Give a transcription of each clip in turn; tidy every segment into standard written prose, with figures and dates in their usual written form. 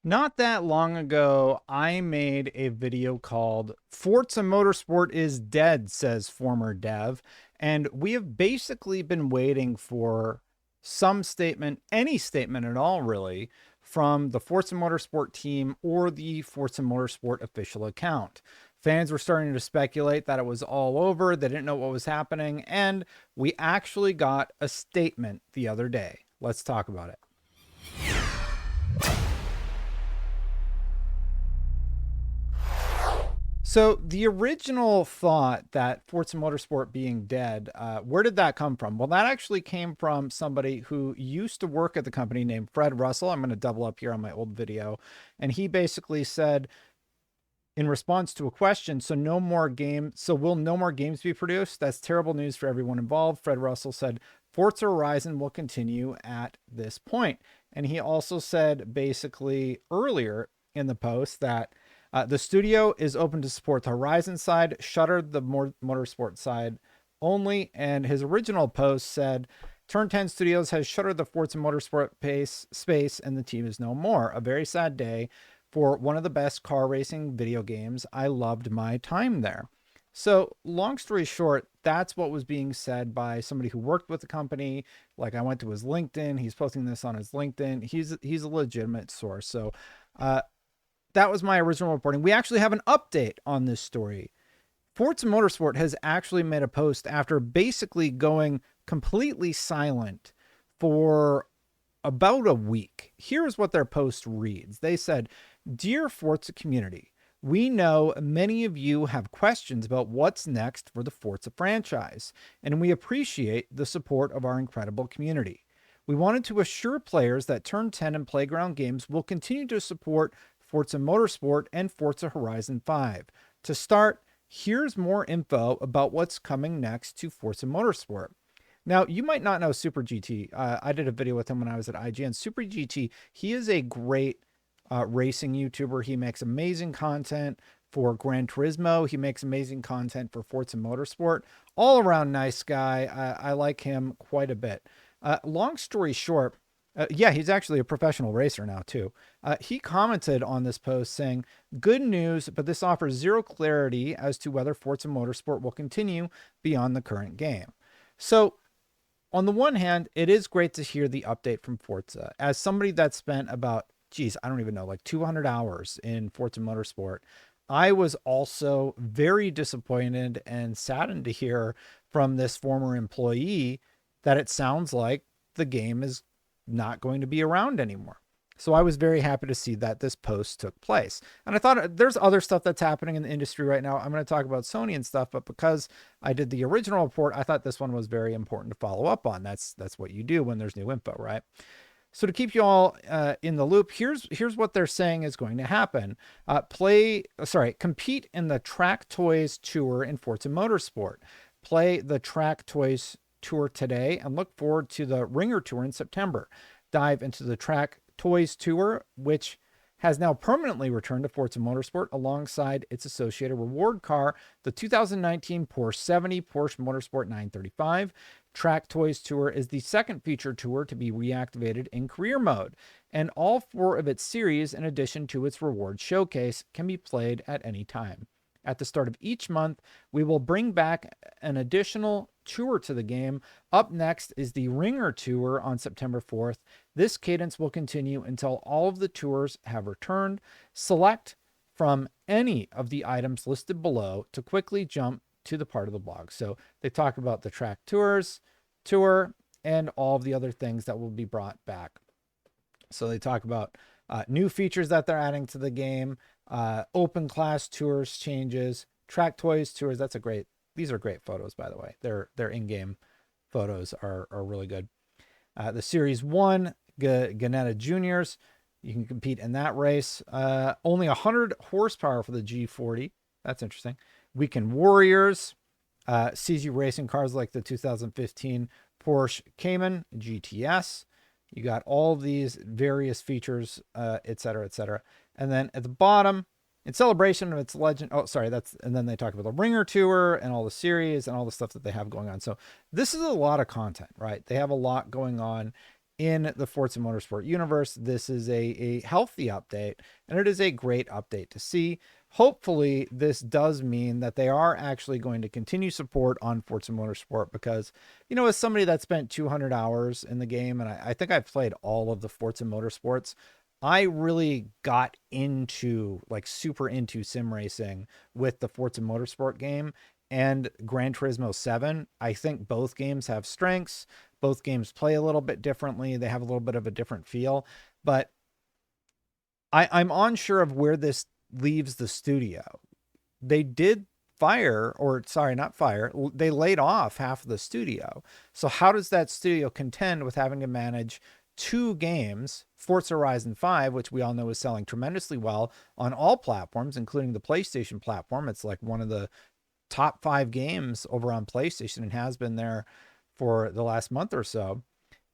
Not that long ago, I made a video called Forza Motorsport is Dead, says former dev. And we have basically been waiting for some statement, any statement at all, really, from the Forza Motorsport team or the Forza Motorsport official account. Fans were starting to speculate that it was all over, they didn't know what was happening, and we actually got a statement the other day. Let's talk about it. So the original thought that Forza Motorsport being dead, where did that come from? Well, that actually came from somebody who used to work at the company named Fred Russell. I'm going to double up here on my old video. And he basically said, in response to a question, will no more games be produced? That's terrible news for everyone involved. Fred Russell said, Forza Horizon will continue at this point. And he also said basically earlier in the post that the studio is open to support the Horizon side, shuttered the motorsport side only. And his original post said, Turn 10 Studios has shuttered the Forza Motorsport space and the team is no more. A very sad day for one of the best car racing video games. I loved my time there. So, long story short, that's what was being said by somebody who worked with the company. Like, I went to his LinkedIn. He's posting this on his LinkedIn. He's a legitimate source. So, that was my original reporting. We actually have an update on this story. Forza Motorsport has actually made a post after basically going completely silent for about a week. Here's what their post reads. They said, Dear Forza community, we know many of you have questions about what's next for the Forza franchise, and we appreciate the support of our incredible community. We wanted to assure players that Turn 10 and Playground Games will continue to support Forza Motorsport and Forza Horizon 5. To start, here's more info about what's coming next to Forza Motorsport. Now, you might not know Super GT. I did a video with him when I was at IGN. Super GT, he is a great racing YouTuber. He makes amazing content for Gran Turismo. He makes amazing content for Forza Motorsport. All around nice guy. I like him quite a bit. Long story short, yeah, he's actually a professional racer now, too. He commented on this post saying, Good news, but this offers zero clarity as to whether Forza Motorsport will continue beyond the current game. So, on the one hand, it is great to hear the update from Forza. As somebody that spent about, I don't even know, like 200 hours in Forza Motorsport, I was also very disappointed and saddened to hear from this former employee that it sounds like the game is not going to be around anymore. So I was very happy to see that this post took place. And I thought there's other stuff that's happening in the industry right now. I'm going to talk about Sony and stuff, but because I did the original report, I thought this one was very important to follow up on. That's what you do when there's new info, right? So to keep you all in the loop, here's what they're saying is going to happen. Compete in the Track Toys Tour in Forza Motorsport. Play the Track Toys Tour today and look forward to the Ringer Tour in September. Dive into the Track Toys Tour, which has now permanently returned to Forza Motorsport alongside its associated reward car, the 2019 Porsche 70 Porsche Motorsport 935. Track Toys Tour is the second feature tour to be reactivated in career mode, and all four of its series, in addition to its reward showcase, can be played at any time. At the start of each month, we will bring back an additional tour to the game. Up next is the Ringer Tour on September 4th. This cadence will continue until all of the tours have returned. Select from any of the items listed below to quickly jump to the part of the blog. So they talk about the track tour, and all of the other things that will be brought back. So they talk about new features that they're adding to the game, open class tours changes, Track Toys tours. These are great photos, by the way. Their in-game photos are really good. The Series 1 Ganetta Juniors, you can compete in that race. Only 100 horsepower for the G40. That's interesting. Weekend Warriors, sees you racing cars like the 2015 Porsche Cayman GTS. You got all of these various features, et cetera, et cetera. And then at the bottom, in celebration of its legend, and then they talk about the Ringer Tour and all the series and all the stuff that they have going on. So this is a lot of content, right? They have a lot going on. in the Forza Motorsport universe. This is a healthy update, and it is a great update to see. Hopefully, this does mean that they are actually going to continue support on Forza Motorsport because, as somebody that spent 200 hours in the game, and I think I've played all of the Forza Motorsports, I really got into, like, super into sim racing with the Forza Motorsport game and Gran Turismo 7. I think both games have strengths. Both games play a little bit differently. They have a little bit of a different feel, but I'm unsure of where this leaves the studio. They did fire, or sorry, not fire, they laid off half of the studio. So how does that studio contend with having to manage two games, Forza Horizon 5, which we all know is selling tremendously well on all platforms, including the PlayStation platform? It's like one of the top 5 games over on PlayStation and has been there for the last month or so.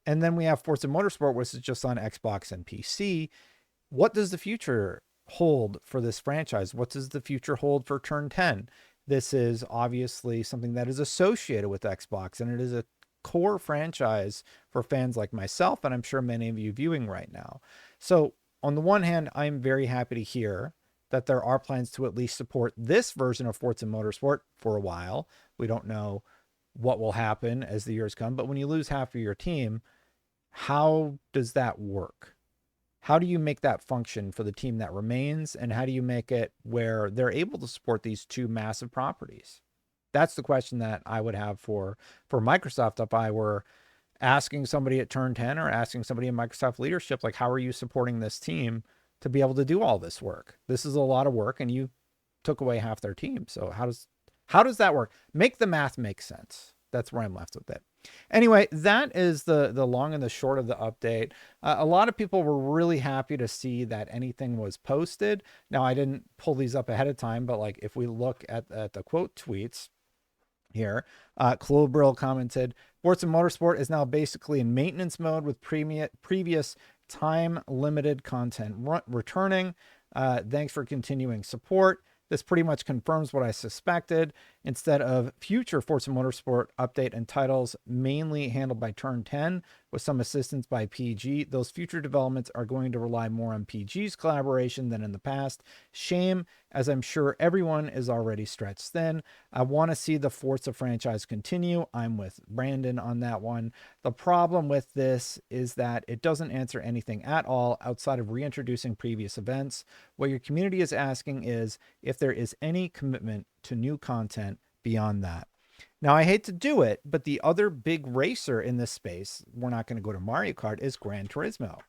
And then we have Forza Motorsport, which is just on Xbox and PC. What does the future hold for this franchise? What does the future hold for Turn 10? This is obviously something that is associated with Xbox, and it is a core franchise for fans like myself, and I'm sure many of you viewing right now. So on the one hand, I'm very happy to hear that there are plans to at least support this version of Forza Motorsport for a while. We don't know what will happen as the years come, but when you lose half of your team, how does that work? How do you make that function for the team that remains? And how do you make it where they're able to support these two massive properties? That's the question that I would have for Microsoft if I were asking somebody at Turn 10 or asking somebody in Microsoft leadership, like, how are you supporting this team to be able to do all this work? This is a lot of work, and you took away half their team. So how does that work? Make the math make sense. That's where I'm left with it. Anyway, that is the long and the short of the update. A lot of people were really happy to see that anything was posted. Now, I didn't pull these up ahead of time, but like if we look at the quote tweets here, Clobrill commented, Forza Motorsport is now basically in maintenance mode with previous time-limited content returning. Thanks for continuing support. This pretty much confirms what I suspected. Instead of future Forza Motorsport update and titles mainly handled by Turn 10 with some assistance by PG, those future developments are going to rely more on PG's collaboration than in the past. Shame, as I'm sure everyone is already stretched thin. I want to see the Forza franchise continue. I'm with Brandon on that one. The problem with this is that it doesn't answer anything at all outside of reintroducing previous events. What your community is asking is if there is any commitment to new content beyond that. Now, I hate to do it, but the other big racer in this space, we're not going to go to Mario Kart, is Gran Turismo.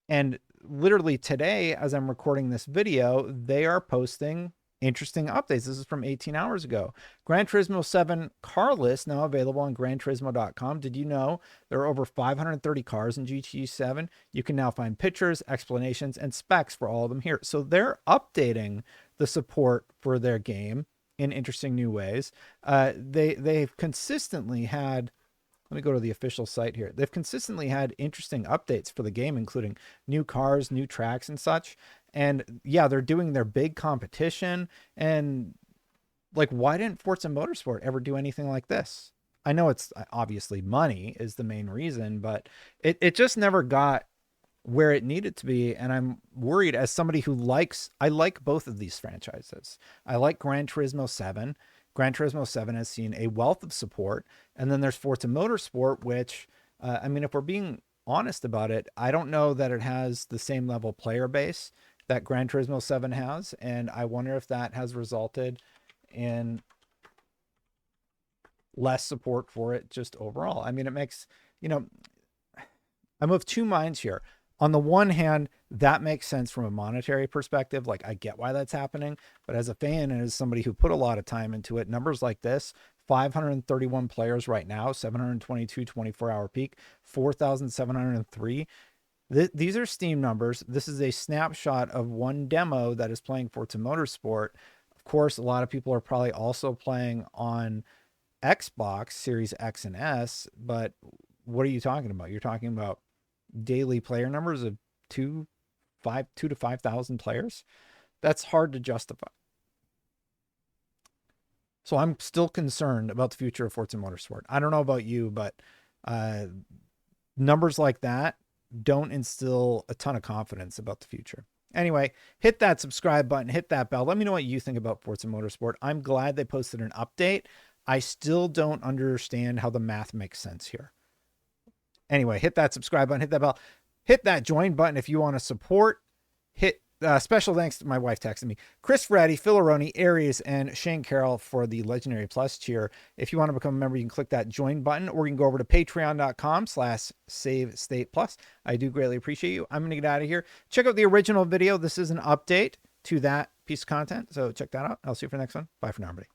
And literally today, as I'm recording this video, they are posting interesting updates. This is from 18 hours ago. Gran Turismo 7 car list now available on GranTurismo.com. Did you know there are over 530 cars in GT 7? You can now find pictures, explanations, and specs for all of them here. So they're updating the support for their game in interesting new ways. They've consistently had, let me go to the official site here. They've consistently had interesting updates for the game, including new cars, new tracks, and such. And yeah, they're doing their big competition. And like, why didn't Forza Motorsport ever do anything like this? I know it's obviously money is the main reason, but it just never got where it needed to be. And I'm worried as somebody who I like both of these franchises. I like Gran Turismo 7. Gran Turismo 7 has seen a wealth of support. And then there's Forza Motorsport, which, I mean, if we're being honest about it, I don't know that it has the same level player base that Gran Turismo 7 has. And I wonder if that has resulted in less support for it just overall. I mean, it makes, I'm of two minds here. On the one hand, that makes sense from a monetary perspective. Like, I get why that's happening. But as a fan and as somebody who put a lot of time into it, numbers like this, 531 players right now, 722 24-hour peak, 4,703. These are Steam numbers. This is a snapshot of one demo that is playing Forza Motorsport. Of course, a lot of people are probably also playing on Xbox Series X and S, but what are you talking about? You're talking about daily player numbers of 2 to 5,000 players. That's hard to justify. So I'm still concerned about the future of Forza Motorsport. I don't know about you, but numbers like that don't instill a ton of confidence about the future. Anyway, hit that subscribe button, hit that bell. Let me know what you think about Forza Motorsport. I'm glad they posted an update. I still don't understand how the math makes sense here. Anyway, hit that subscribe button, hit that bell, hit that join button if you want to support. Hit special thanks to my wife texting me, Chris Freddy, Phil Aroni, Aries, and Shane Carroll for the Legendary Plus tier. If you want to become a member, you can click that join button, or you can go over to patreon.com/SaveStatePlus. I do greatly appreciate you. I'm going to get out of here. Check out the original video. This is an update to that piece of content, so check that out. I'll see you for the next one. Bye for now, everybody.